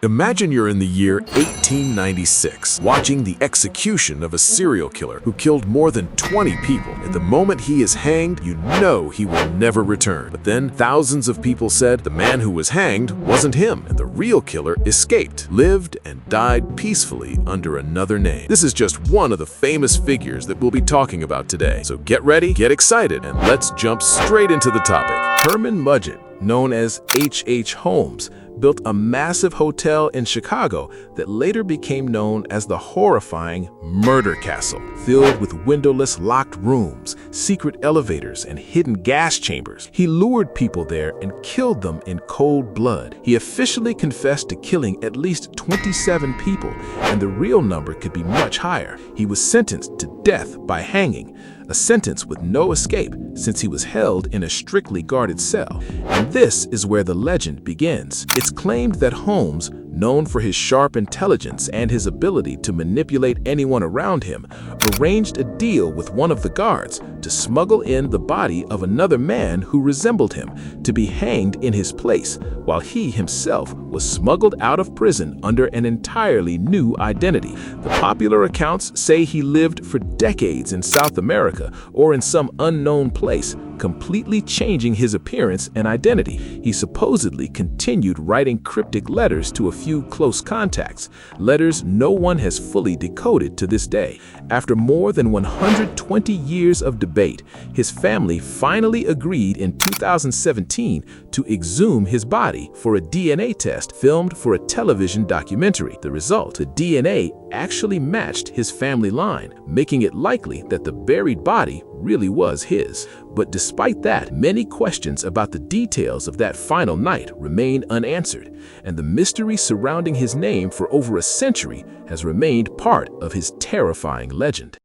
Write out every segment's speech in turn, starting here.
Imagine you're in the year 1896, watching the execution of a serial killer who killed more than 20 people. At the moment he is hanged, you know he will never return. But then thousands of people said the man who was hanged wasn't him, and the real killer escaped, lived, and died peacefully under another name. This is just one of the famous figures that we'll be talking about today. So get ready, get excited, and let's jump straight into the topic. Herman Mudgett, known as H.H. Holmes, built a massive hotel in Chicago that later became known as the horrifying Murder Castle, filled with windowless locked rooms, secret elevators, and hidden gas chambers. He lured people there and killed them in cold blood. He officially confessed to killing at least 27 people, and the real number could be much higher. He was sentenced to death by hanging, a sentence with no escape since he was held in a strictly guarded cell. And this is where the legend begins. It's claimed that Holmes, known for his sharp intelligence and his ability to manipulate anyone around him, arranged a deal with one of the guards to smuggle in the body of another man who resembled him to be hanged in his place, while he himself was smuggled out of prison under an entirely new identity. The popular accounts say he lived for decades in South America or in some unknown place, completely changing his appearance and identity. He supposedly continued writing cryptic letters to a few close contacts, letters no one has fully decoded to this day. After more than 120 years of debate, his family finally agreed in 2017 to exhume his body for a DNA test filmed for a television documentary. The result, the DNA actually matched his family line, making it likely that the buried body really was his. But despite that, many questions about the details of that final night remain unanswered, and the mystery surrounding his name for over a century has remained part of his terrifying legend.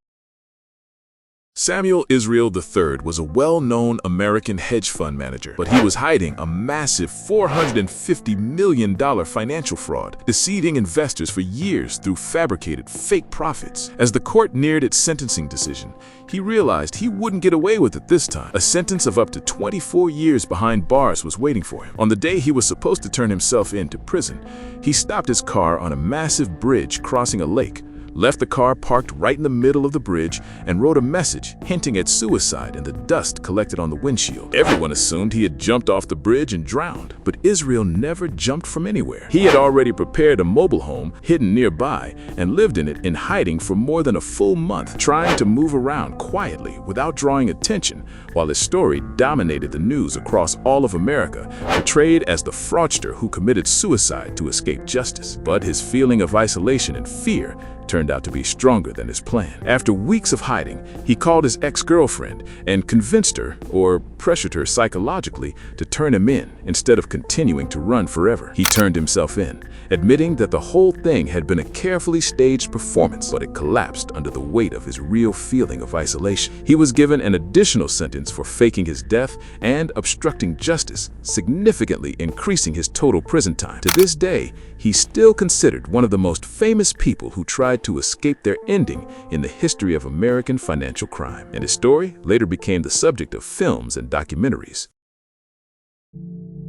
Samuel Israel III was a well-known American hedge fund manager, but he was hiding a massive $450 million financial fraud, deceiving investors for years through fabricated fake profits. As the court neared its sentencing decision, he realized he wouldn't get away with it this time. A sentence of up to 24 years behind bars was waiting for him. On the day he was supposed to turn himself in to prison, he stopped his car on a massive bridge crossing a lake, left the car parked right in the middle of the bridge, and wrote a message hinting at suicide in the dust collected on the windshield. Everyone assumed he had jumped off the bridge and drowned, but Israel never jumped from anywhere. He had already prepared a mobile home hidden nearby and lived in it in hiding for more than a full month, trying to move around quietly without drawing attention, while his story dominated the news across all of America, portrayed as the fraudster who committed suicide to escape justice. But his feeling of isolation and fear turned out to be stronger than his plan. After weeks of hiding, he called his ex-girlfriend and convinced her, or pressured her psychologically, to turn him in instead of continuing to run forever. He turned himself in, admitting that the whole thing had been a carefully staged performance, but it collapsed under the weight of his real feeling of isolation. He was given an additional sentence for faking his death and obstructing justice, significantly increasing his total prison time. To this day, he's still considered one of the most famous people who tried to escape their ending in the history of American financial crime, and his story later became the subject of films and documentaries.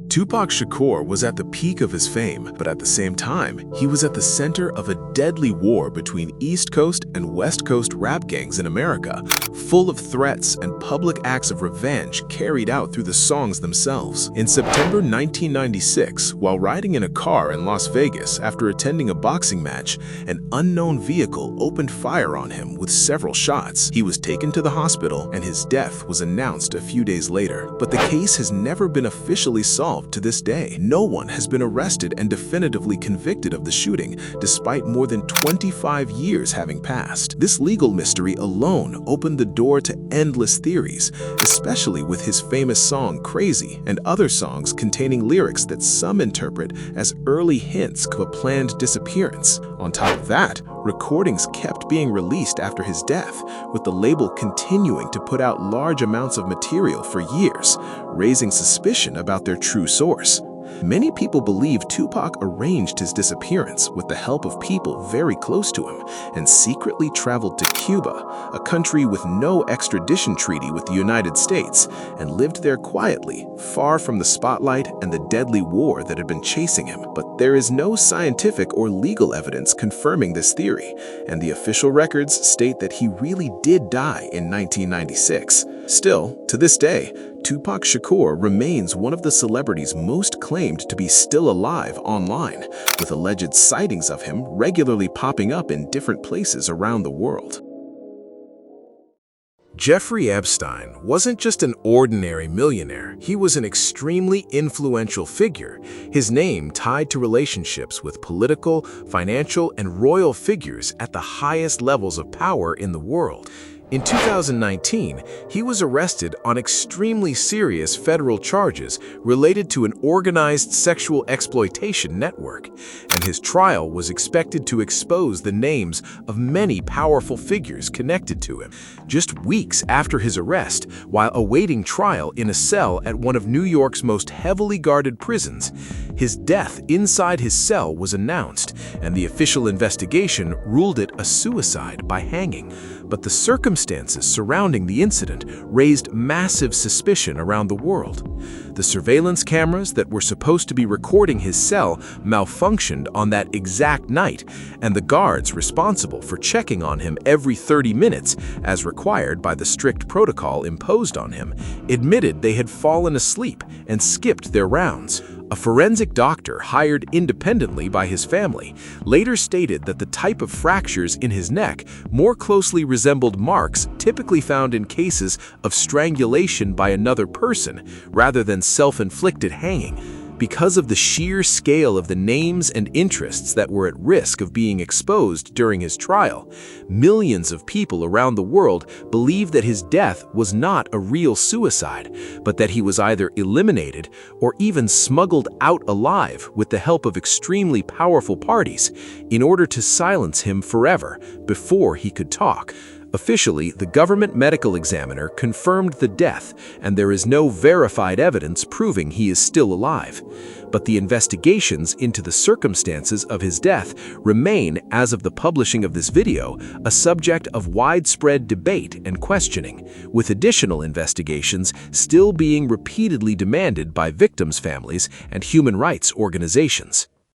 Tupac Shakur was at the peak of his fame, but at the same time, he was at the center of a deadly war between East Coast and West Coast rap gangs in America, full of threats and public acts of revenge carried out through the songs themselves. In September 1996, while riding in a car in Las Vegas after attending a boxing match, an unknown vehicle opened fire on him with several shots. He was taken to the hospital, and his death was announced a few days later. But the case has never been officially solved to this day. No one has been arrested and definitively convicted of the shooting, despite more than 25 years having passed. This legal mystery alone opened the door to endless theories, especially with his famous song Crazy and other songs containing lyrics that some interpret as early hints of a planned disappearance. On top of that, recordings kept being released after his death, with the label continuing to put out large amounts of material for years, raising suspicion about their true source. Many people believe Tupac arranged his disappearance with the help of people very close to him and secretly traveled to Cuba, a country with no extradition treaty with the United States, and lived there quietly, far from the spotlight and the deadly war that had been chasing him. But there is no scientific or legal evidence confirming this theory, and the official records state that he really did die in 1996. Still, to this day, Tupac Shakur remains one of the celebrities most claimed to be still alive online, with alleged sightings of him regularly popping up in different places around the world. Jeffrey Epstein wasn't just an ordinary millionaire. He was an extremely influential figure, his name tied to relationships with political, financial, and royal figures at the highest levels of power in the world. In 2019, he was arrested on extremely serious federal charges related to an organized sexual exploitation network, and his trial was expected to expose the names of many powerful figures connected to him. Just weeks after his arrest, while awaiting trial in a cell at one of New York's most heavily guarded prisons, his death inside his cell was announced, and the official investigation ruled it a suicide by hanging. But the circumstances surrounding the incident raised massive suspicion around the world. The surveillance cameras that were supposed to be recording his cell malfunctioned on that exact night, and the guards responsible for checking on him every 30 minutes, as required by the strict protocol imposed on him, admitted they had fallen asleep and skipped their rounds. A forensic doctor hired independently by his family later stated that the type of fractures in his neck more closely resembled marks typically found in cases of strangulation by another person rather than self-inflicted hanging. Because of the sheer scale of the names and interests that were at risk of being exposed during his trial, millions of people around the world believe that his death was not a real suicide, but that he was either eliminated or even smuggled out alive with the help of extremely powerful parties in order to silence him forever before he could talk. Officially, the government medical examiner confirmed the death, and there is no verified evidence proving he is still alive. But the investigations into the circumstances of his death remain, as of the publishing of this video, a subject of widespread debate and questioning, with additional investigations still being repeatedly demanded by victims' families and human rights organizations.